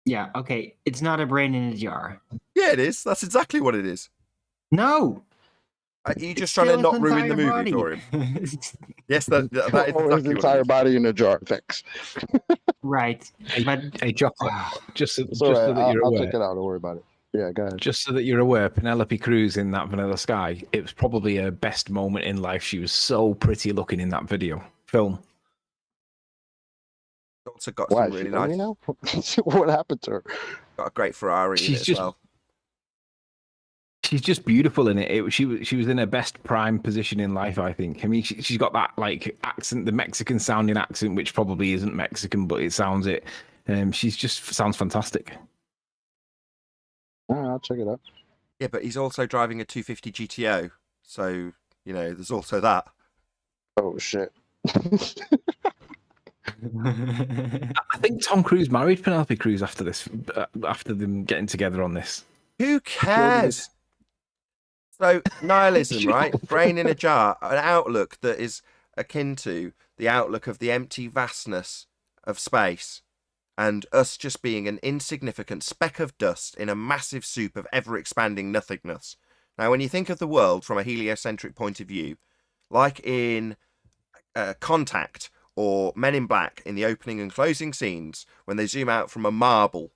Yeah, okay. It's not a brain in a jar. Yeah, it is. That's exactly what it is. No. Are you just It's trying to still not his ruin the movie entire for him? body. Yes, that is Or exactly his what it entire is. body in a jar. Thanks. Right. But Hey, Chocolate, just so It's all right. that you're I'll aware, check it out. Don't worry about it. Yeah, go ahead. just so that you're aware, Penelope Cruz in that Vanilla Sky, it was probably her best moment in life. She was so pretty looking in that film. Also got Why? some Is she really ugly nice. now? What happened to her? Got a great Ferrari in She's it as just- well. She's just beautiful in it. She was in her best prime position in life, I think. I mean, she's got that like accent, the Mexican sounding accent, which probably isn't Mexican, but it sounds it. She's just sounds fantastic. All right, I'll check it out. Yeah, but he's also driving a 250 GTO, so there's also that. Oh shit. I think Tom Cruise married Penelope Cruz after this, after them getting together on this. Who cares? So nihilism, right? Brain in a jar, an outlook that is akin to the outlook of the empty vastness of space and us just being an insignificant speck of dust in a massive soup of ever-expanding nothingness. Now, when you think of the world from a heliocentric point of view, like in Contact or Men in Black in the opening and closing scenes, when they zoom out from a marble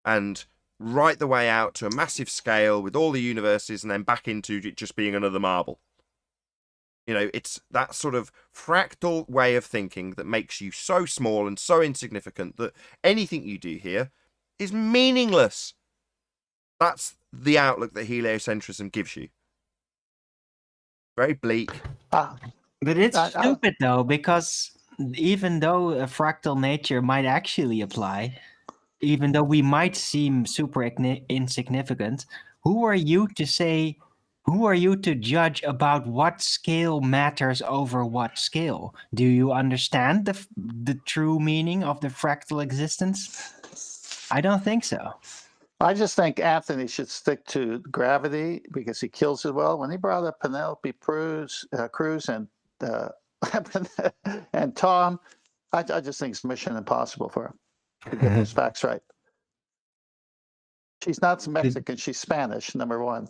and right the way out to a massive scale with all the universes and then back into it just being another marble. You know, it's that sort of fractal way of thinking that makes you so small and so insignificant that anything you do here is meaningless. That's the outlook that heliocentrism gives you. Very bleak. Ah, But it's I- stupid though, because even though a fractal nature might actually apply, even though we might seem super insignificant, who are you to say? Who are you to judge about what scale matters over what scale? Do you understand the true meaning of the fractal existence? I don't think so. I just think Anthony should stick to gravity because he kills it well. When he brought up Penelope Cruz and and Tom, I just think it's mission impossible for him to get those facts right. She's not Mexican; she's Spanish. Number one.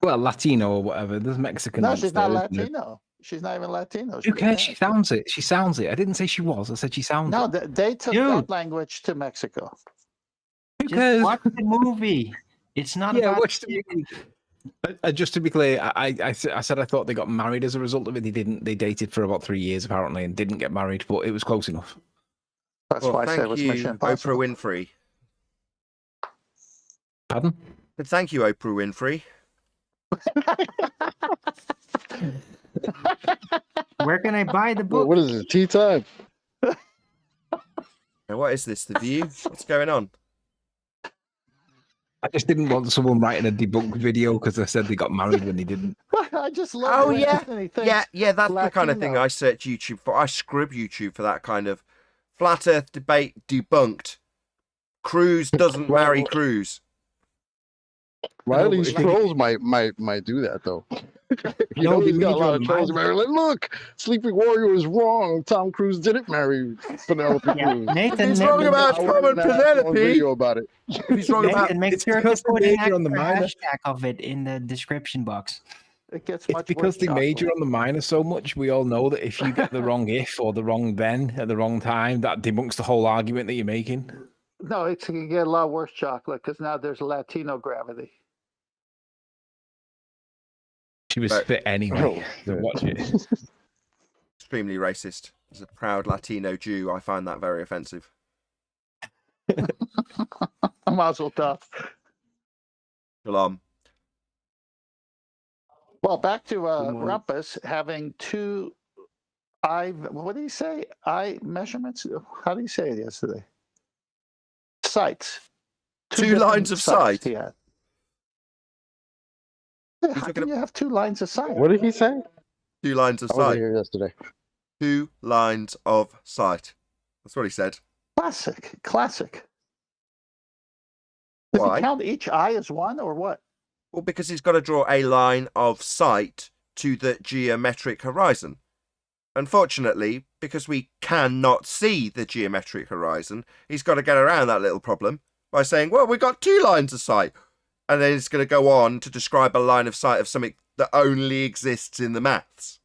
Well, Latino or whatever. There's Mexican. No, mix she's there, not isn't there? Latino. She's not even Latino. Who She's cares? She Spanish. sounds it. She sounds it. I didn't say she was. I said she sounds No, it. they took Dude. that language to Mexico. Who Just cares? watch the movie. It's not Yeah, about watch the movie. Just to be clear, I said I thought they got married as a result of it. They didn't. They dated for about 3 years apparently and didn't get married, but it was close enough. That's Well, why I said it thank was you, mission impossible. Oprah Winfrey. Pardon? But thank you, Oprah Winfrey. Where can I buy the book? What is it? Tea time? Now, what is this? The View? What's going on? I just didn't want someone writing a debunk video because they said they got married when they didn't. I just love Oh the way yeah, Anthony thinks. yeah. That's the kind of thing Latino. I search YouTube for. I scrub YouTube for that kind of flat Earth debate debunked. Cruz doesn't marry Cruz. Well, No, these but- trolls might do that though. You No, know, the he's got a lot of major trolls. amount- Like, look, Sleeping Warrior was wrong. Tom Cruise didn't marry Penelope Yeah, Cruz. Nathan. He's wrong Nathan, about I Tom and watched an actual Penelope. video about it. He's wrong about. Nathan, make it's sure to because they put an major on the extra minor. hashtag of it in the description box. It gets It's much because worse they major chocolate. on the minor so much. We all know that if you get the wrong if or the wrong then at the wrong time, that debunks the whole argument that you're making. No, it's going to get a lot worse chocolate because now there's Latino gravity. She was Right. fit anyway. Oh, So shit. watch it. Extremely racist. As a proud Latino Jew, I find that very offensive. Mazel tov. Shalom. Well, back to morning. Rumpus having two eye. What do you say? Eye measurements. How do you say it yesterday? Sights. Two different lines of sight? He had. Yeah, how talking can you have two lines of sight? What did he say? 2 lines of I wasn't sight. here yesterday. 2 lines of sight. That's what he said. Classic. Classic. Does Why? he count each eye as one or what? Well, because he's got to draw a line of sight to the geometric horizon. Unfortunately, because we cannot see the geometric horizon, he's got to get around that little problem by saying, well, we've got 2 lines of sight. And then he's going to go on to describe a line of sight of something that only exists in the maths.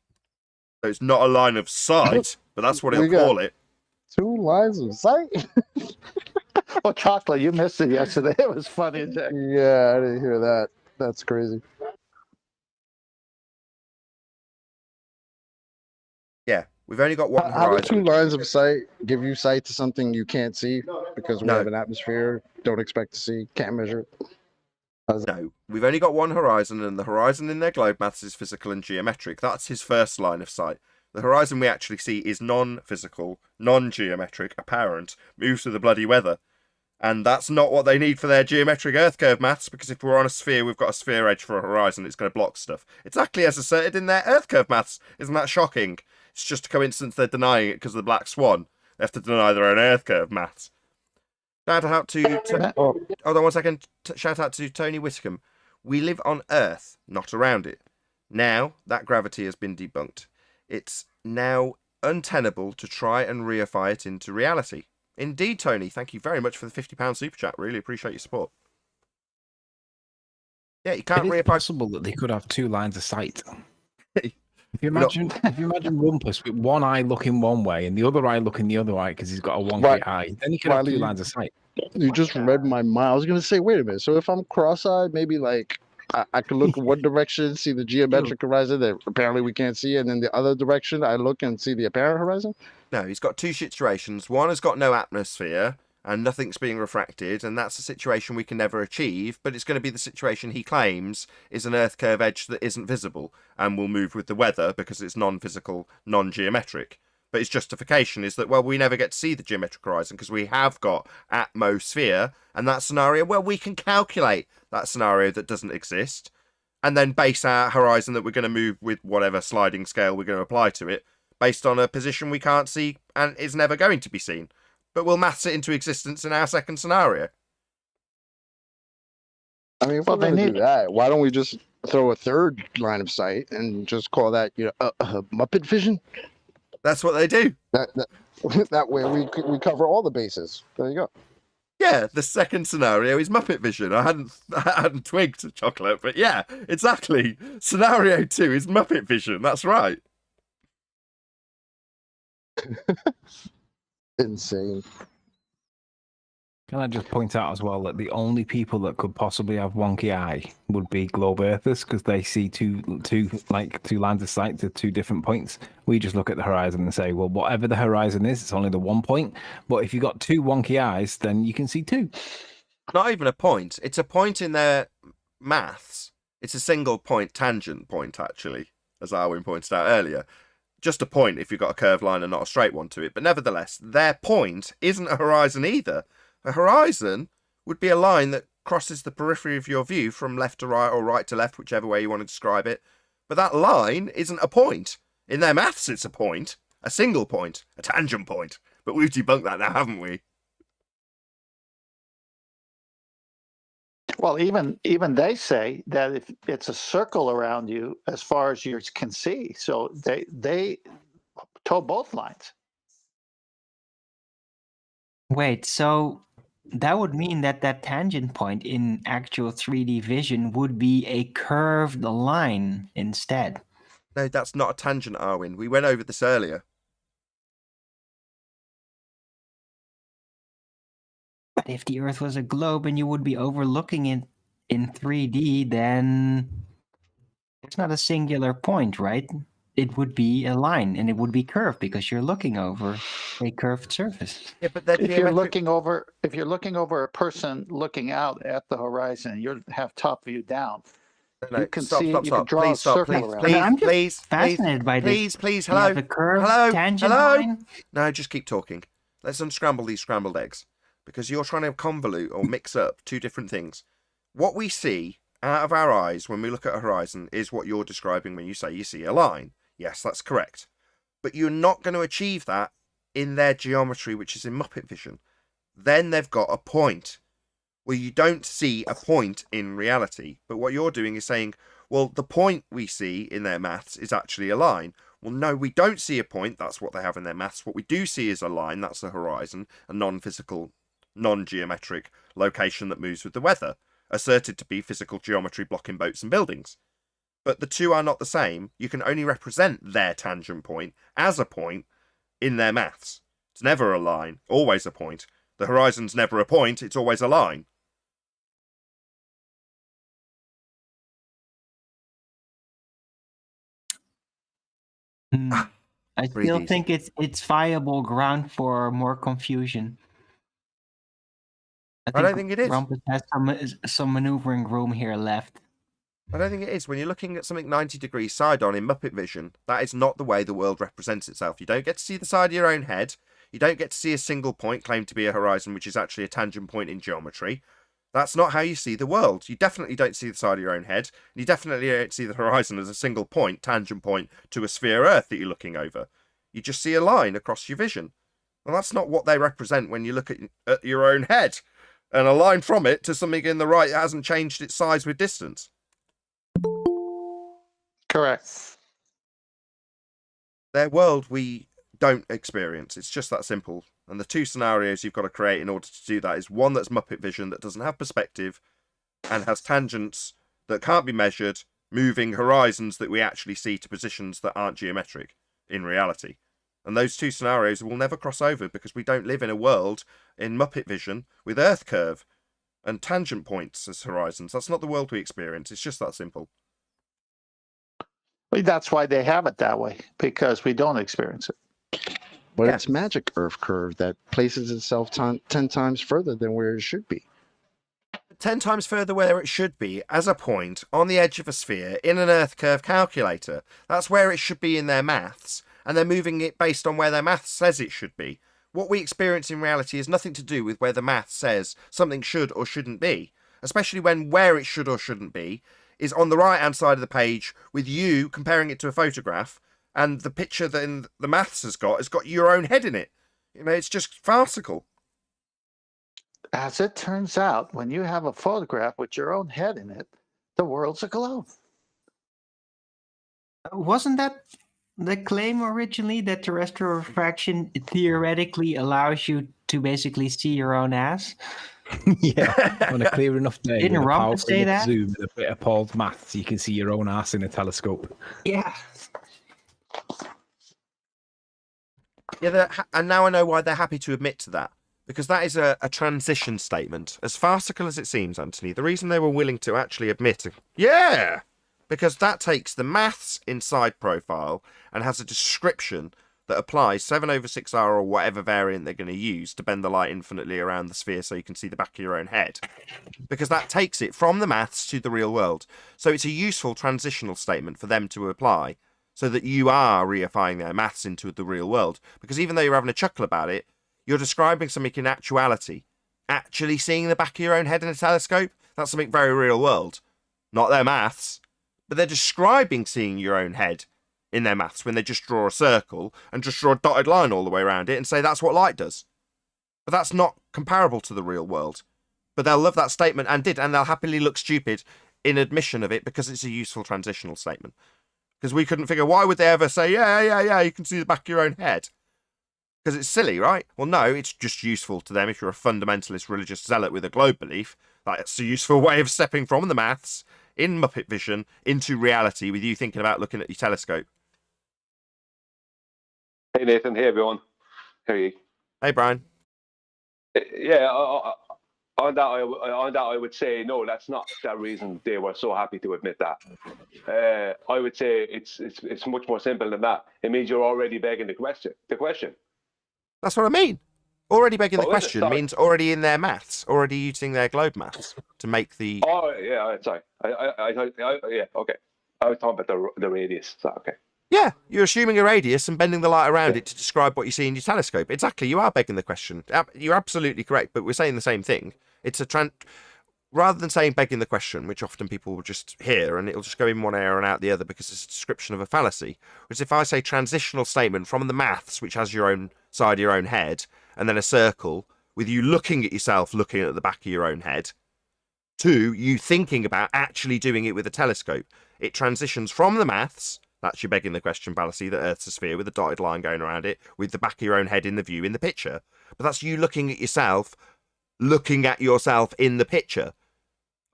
So it's not a line of sight, but that's what he'll We got- call it. 2 lines of sight? Oh, chocolate! You missed it yesterday. It was funny as heck. Yeah, I didn't hear that. That's crazy. Yeah, we've only got one How do 2 horizon. lines of sight give you sight to something you can't see? Because we No. have an atmosphere, don't expect to see, can't measure it. How's that? No, we've only got one horizon, and the horizon in their globe maths is physical and geometric. That's his first line of sight. The horizon we actually see is non-physical, non-geometric, apparent, moves with the bloody weather. And that's not what they need for their geometric earth curve maths, because if we're on a sphere, we've got a sphere edge for a horizon, it's going to block stuff. Exactly as asserted in their earth curve maths. Isn't that shocking? It's just a coincidence they're denying it because of the black swan. They have to deny their own earth curve maths. Shout out to... Oh, Hold on 1 second. Shout out to Tony Whitcomb. We live on Earth, not around it. Now that gravity has been debunked, it's now untenable to try and reify it into reality. Indeed, Tony, thank you very much for the £50 super chat. Really appreciate your support. Yeah, you can't It is reify. possible that they could have two lines of sight. If you imagine Rumpus with one eye looking one way and the other eye looking the other way because he's got a wonky eye, then you could have Riley, two lines of sight. You just read my mind. I was gonna say, wait a minute. So if I'm cross-eyed, maybe like I could look in one direction, see the geometric horizon that apparently we can't see, and then the other direction I look and see the apparent horizon. No, he's got two situations. One has got no atmosphere and nothing's being refracted, and that's a situation we can never achieve, but it's going to be the situation he claims is an Earth curve edge that isn't visible and will move with the weather because it's non-physical, non-geometric. But his justification is that, well, we never get to see the geometric horizon because we have got atmosphere, and that scenario, well, we can calculate that scenario that doesn't exist and then base our horizon that we're going to move with whatever sliding scale we're going to apply to it based on a position we can't see and is never going to be seen. But we'll maths it into existence in our second scenario. I mean, if we're going to do that, why don't we just throw a third line of sight and just call that, Muppet vision? That's what they do. That way we cover all the bases. There you go. Yeah, the second scenario is Muppet vision. I hadn't twigged, Chocolate, but yeah, exactly. Scenario 2 is Muppet vision. That's right. Insane. Can I just point out as well that the only people that could possibly have wonky eye would be globe earthers because they see two lines of sight to two different points. We just look at the horizon and say, well, whatever the horizon is, it's only the 1 point. But if you've got two wonky eyes, then you can see two. Not even a point. It's a point in their maths. It's a single point tangent point, actually, as Arwin pointed out earlier. Just a point if you've got a curved line and not a straight one to it. But nevertheless, their point isn't a horizon either. A horizon would be a line that crosses the periphery of your view from left to right or right to left, whichever way you want to describe it. But that line isn't a point. In their maths, it's a point. A single point. A tangent point. But we've debunked that now, haven't we? Well, even they say that if it's a circle around you as far as you can see, so they toe both lines. Wait, so that would mean that that tangent point in actual 3D vision would be a curved line instead. No, that's not a tangent, Arwin. We went over this earlier. But if the Earth was a globe and you would be overlooking it in 3D, then it's not a singular point, right? It would be a line and it would be curved because you're looking over a curved surface. Yeah, but If you're looking over a person looking out at the horizon, you have top view down. No, you can stop, see. stop, You can stop. draw Please a stop. circle Please, around. please, I'm just please, fascinated by this. please, please. You Hello, have a curved hello, tangent hello. line? No, just keep talking. Let's unscramble these scrambled eggs because you're trying to convolute or mix up two different things. What we see out of our eyes when we look at a horizon is what you're describing when you say you see a line. Yes, that's correct. But you're not going to achieve that in their geometry, which is in Muppet vision. Then they've got a point. Well, you don't see a point in reality. But what you're doing is saying, well, the point we see in their maths is actually a line. Well, no, we don't see a point. That's what they have in their maths. What we do see is a line. That's the horizon, a non-physical, non-geometric location that moves with the weather, asserted to be physical geometry blocking boats and buildings. But the two are not the same. You can only represent their tangent point as a point in their maths. It's never a line, always a point. The horizon's never a point, it's always a line. I still think it's viable ground for more confusion. I don't think it is. Rumpus has some maneuvering room here left. I don't think it is. When you're looking at something 90 degrees side on in Muppet vision, that is not the way the world represents itself. You don't get to see the side of your own head. You don't get to see a single point claimed to be a horizon, which is actually a tangent point in geometry. That's not how you see the world. You definitely don't see the side of your own head. You definitely don't see the horizon as a single point, tangent point to a sphere Earth that you're looking over. You just see a line across your vision. Well, that's not what they represent when you look at your own head. and a line from it to something in the right that hasn't changed its size with distance. Correct. Their world we don't experience. It's just that simple. And the two scenarios you've got to create in order to do that is one that's Muppet vision, that doesn't have perspective and has tangents that can't be measured, moving horizons that we actually see to positions that aren't geometric in reality. And those two scenarios will never cross over because we don't live in a world in Muppet vision with Earth curve and tangent points as horizons. That's not the world we experience. It's just that simple. Well, that's why they have it that way, because we don't experience it. But Yeah. it's magic Earth curve that places itself 10 times further than where it should be. 10 times further where it should be, as a point on the edge of a sphere in an Earth curve calculator. That's where it should be in their maths, and they're moving it based on where their maths says it should be. What we experience in reality has nothing to do with where the maths says something should or shouldn't be, especially when where it should or shouldn't be is on the right-hand side of the page with you comparing it to a photograph, and the picture that the maths has got your own head in it. You know, it's just farcical. As it turns out, when you have a photograph with your own head in it, the world's a globe. Wasn't that the claim originally, that terrestrial refraction theoretically allows you to basically see your own ass? Yeah, on a clear enough day, Didn't with a Rumpel powerful say enough that? zoom and a bit of Paul's maths, you can see your own ass in a telescope. Yeah. Yeah, and now I know why they're happy to admit to that. Because that is a transition statement. As farcical as it seems, Anthony, the reason they were willing to actually admit it, yeah, because that takes the maths inside profile and has a description that applies 7/6R or whatever variant they're going to use to bend the light infinitely around the sphere so you can see the back of your own head. Because that takes it from the maths to the real world. So it's a useful transitional statement for them to apply so that you are reifying their maths into the real world. Because even though you're having a chuckle about it, you're describing something in actuality. Actually seeing the back of your own head in a telescope, that's something very real world. Not their maths, but they're describing seeing your own head in their maths when they just draw a circle and just draw a dotted line all the way around it and say that's what light does. But that's not comparable to the real world. But they'll love that statement and they'll happily look stupid in admission of it because it's a useful transitional statement. Because we couldn't figure, why would they ever say, yeah, you can see the back of your own head? Because it's silly, right? Well, no, it's just useful to them if you're a fundamentalist religious zealot with a globe belief. That's a useful way of stepping from the maths in Muppet vision into reality with you thinking about looking at your telescope. Hey Nathan, hey everyone. How are you? Hey, Brian. Yeah, on that I would say no. That's not that reason they were so happy to admit that. I would say it's much more simple than that. It means you're already begging the question. That's what I mean. Already begging the Oh, is it? question Sorry. means already in their maths, already using their globe maths to make the... Oh yeah, sorry. Yeah, okay. I was talking about the radius. So okay. Yeah, you're assuming a radius and bending the light around it to describe what you see in your telescope. Exactly, you are begging the question. You're absolutely correct, but we're saying the same thing. It's rather than saying begging the question, which often people will just hear and it'll just go in one ear and out the other because it's a description of a fallacy. Whereas if I say transitional statement from the maths, which has your own side of your own head, and then a circle with you looking at yourself, looking at the back of your own head, to you thinking about actually doing it with a telescope, it transitions from the maths. That's your begging the question fallacy, that Earth's a sphere with a dotted line going around it, with the back of your own head in the view in the picture. But that's you looking at yourself in the picture,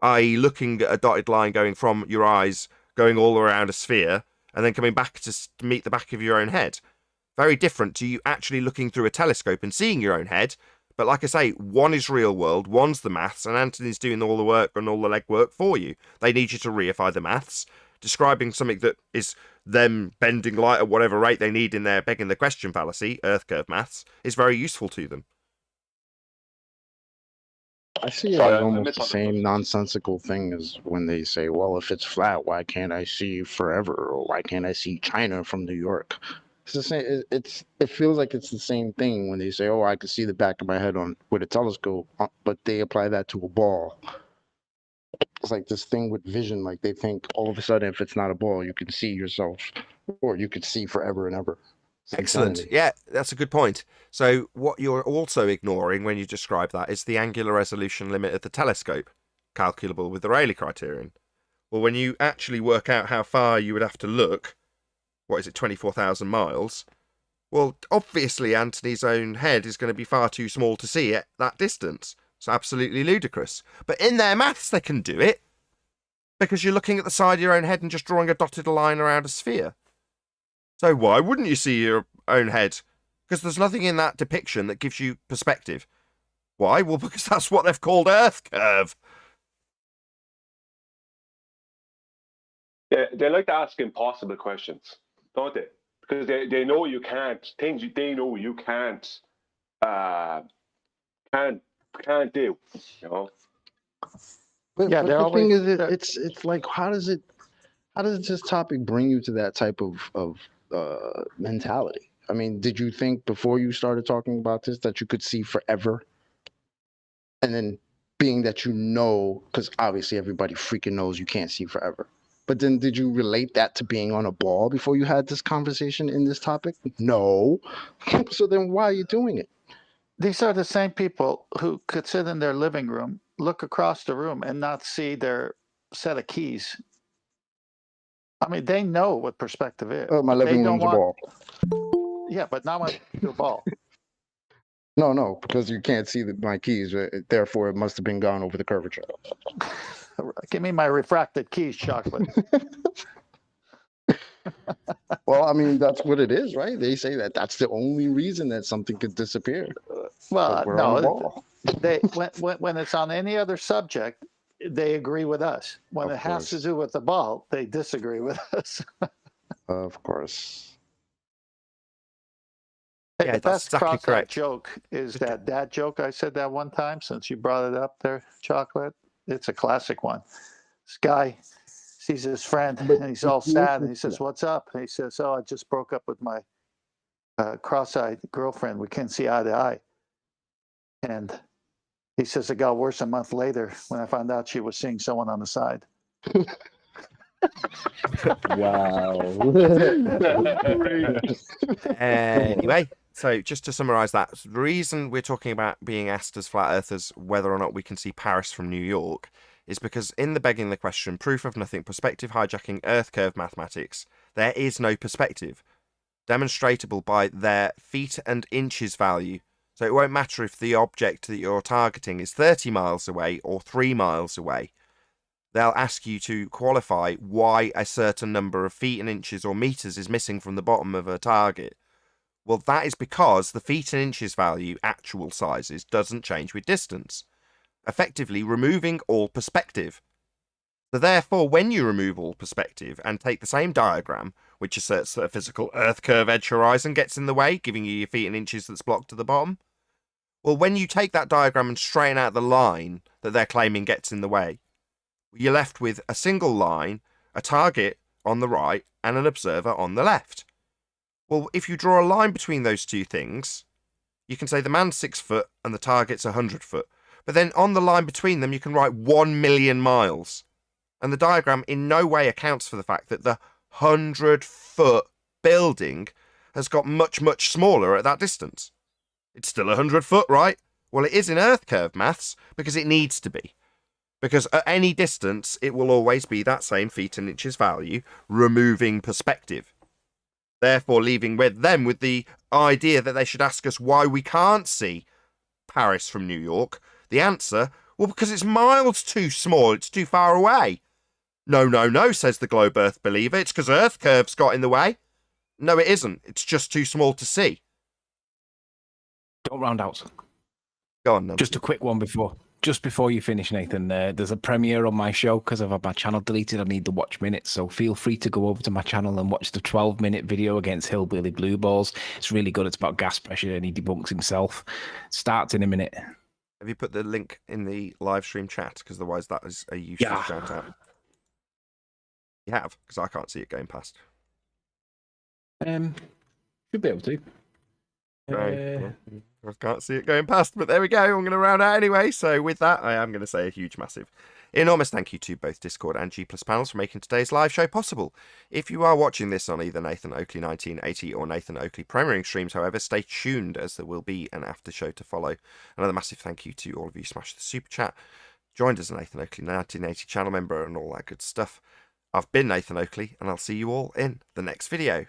i.e. looking at a dotted line going from your eyes, going all around a sphere, and then coming back to meet the back of your own head. Very different to you actually looking through a telescope and seeing your own head. But like I say, one is real world, one's the maths, and Anthony's doing all the work and all the legwork for you. They need you to reify the maths. Describing something that is them bending light at whatever rate they need in their begging the question fallacy, Earth curve maths, is very useful to them. I see it Sorry, as I almost the misunderstood. same nonsensical thing as when they say, well, if it's flat, why can't I see forever? Or why can't I see China from New York? It's the same. It feels like it's the same thing when they say, oh, I can see the back of my head with a telescope, but they apply that to a ball. It's like this thing with vision, like they think all of a sudden if it's not a ball, you can see yourself or you could see forever and ever. It's Excellent. insanity. Yeah, that's a good point. So what you're also ignoring when you describe that is the angular resolution limit of the telescope, calculable with the Rayleigh criterion. Well, when you actually work out how far you would have to look, what is it, 24,000 miles? Well, obviously Anthony's own head is going to be far too small to see at that distance. It's absolutely ludicrous. But in their maths, they can do it. Because you're looking at the side of your own head and just drawing a dotted line around a sphere. So why wouldn't you see your own head? Because there's nothing in that depiction that gives you perspective. Why? Well, because that's what they've called Earth curve. Yeah, they like to ask impossible questions, don't they? Because they know you can't they know you can't do. You know. But, Yeah, but they're the thing always- is, it's like, how does this topic bring you to that type of mentality? I mean, did you think before you started talking about this that you could see forever? And then being that you know, because obviously everybody freaking knows you can't see forever. But then did you relate that to being on a ball before you had this conversation in this topic? No. So then why are you doing it? These are the same people who could sit in their living room, look across the room, and not see their set of keys. I mean, they know what perspective is. Oh, my but they living don't room's a ball. Yeah, but not when you ball. No, because you can't see my keys. Therefore, it must have been gone over the curvature. Give me my refracted keys, chocolate. Well, I mean, that's what it is, right? They say that that's the only reason that something could disappear. Well, We're on a no, ball. they when it's on any other subject, they agree with us. When Of it has to course. do with the ball, they disagree with us. Of course. Hey, Yeah, the that's best exactly cross-eyed correct. joke is that dad joke I said that one time. Since you brought it up there, chocolate, it's a classic one. This guy sees his friend But and he's all if you sad, and he listen- says, "What's up?" And he says, "Oh, I just broke up with my cross-eyed girlfriend. We can't see eye to eye." And he says, "It got worse a month later when I found out she was seeing someone on the side." Wow. Anyway, so just to summarise that, the reason we're talking about being asked as flat earthers whether or not we can see Paris from New York is because in the begging the question, proof of nothing, perspective hijacking Earth curve mathematics, there is no perspective demonstratable by their feet and inches value. So it won't matter if the object that you're targeting is 30 miles away or 3 miles away. They'll ask you to qualify why a certain number of feet and inches or meters is missing from the bottom of a target. Well, that is because the feet and inches value, actual sizes, doesn't change with distance, effectively removing all perspective. So therefore, when you remove all perspective and take the same diagram, which asserts that a physical Earth curve edge horizon gets in the way, giving you your feet and inches that's blocked to the bottom, well, when you take that diagram and straighten out the line that they're claiming gets in the way, you're left with a single line, a target on the right, and an observer on the left. Well, if you draw a line between those two things, you can say the man's 6 foot and the target's 100 foot. But then on the line between them, you can write 1 million miles. And the diagram in no way accounts for the fact that the 100-foot building has got much, much smaller at that distance. It's still 100 foot, right? Well, it is in Earth curve maths because it needs to be. Because at any distance, it will always be that same feet and inches value, removing perspective. Therefore, leaving with them with the idea that they should ask us why we can't see Paris from New York. The answer, well, because it's miles too small, it's too far away. No, says the globe Earth believer, it's because Earth curve's got in the way. No, it isn't. It's just too small to see. Don't round out. Go on, Just a quick one just before you finish, Nathan. There's a premiere on my show because I've had my channel deleted. I need the watch minutes, so feel free to go over to my channel and watch the 12-minute video against Hillbilly Blue Balls. It's really good. It's about gas pressure, and he debunks himself. Starts in a minute. Have you put the link in the live stream chat? Because otherwise that is a useless shout out. You have, because I can't see it going past. Should be able to. Right. I can't see it going past, but there we go. I'm going to round out anyway. So with that, I am going to say a huge, massive Enormous thank you to both Discord and G+ panels for making today's live show possible. If you are watching this on either Nathan Oakley 1980 or Nathan Oakley premiering streams, however, stay tuned as there will be an after show to follow. Another massive thank you to all of you who smashed the super chat, joined as a Nathan Oakley 1980 channel member and all that good stuff. I've been Nathan Oakley, and I'll see you all in the next video.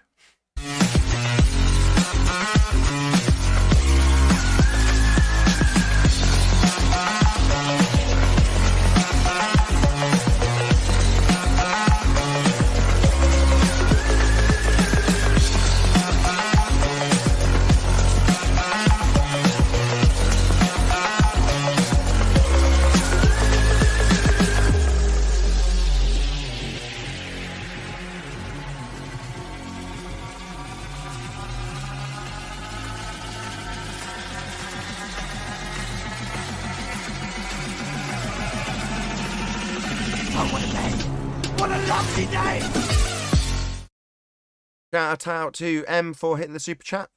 Shout out to M for hitting the super chat.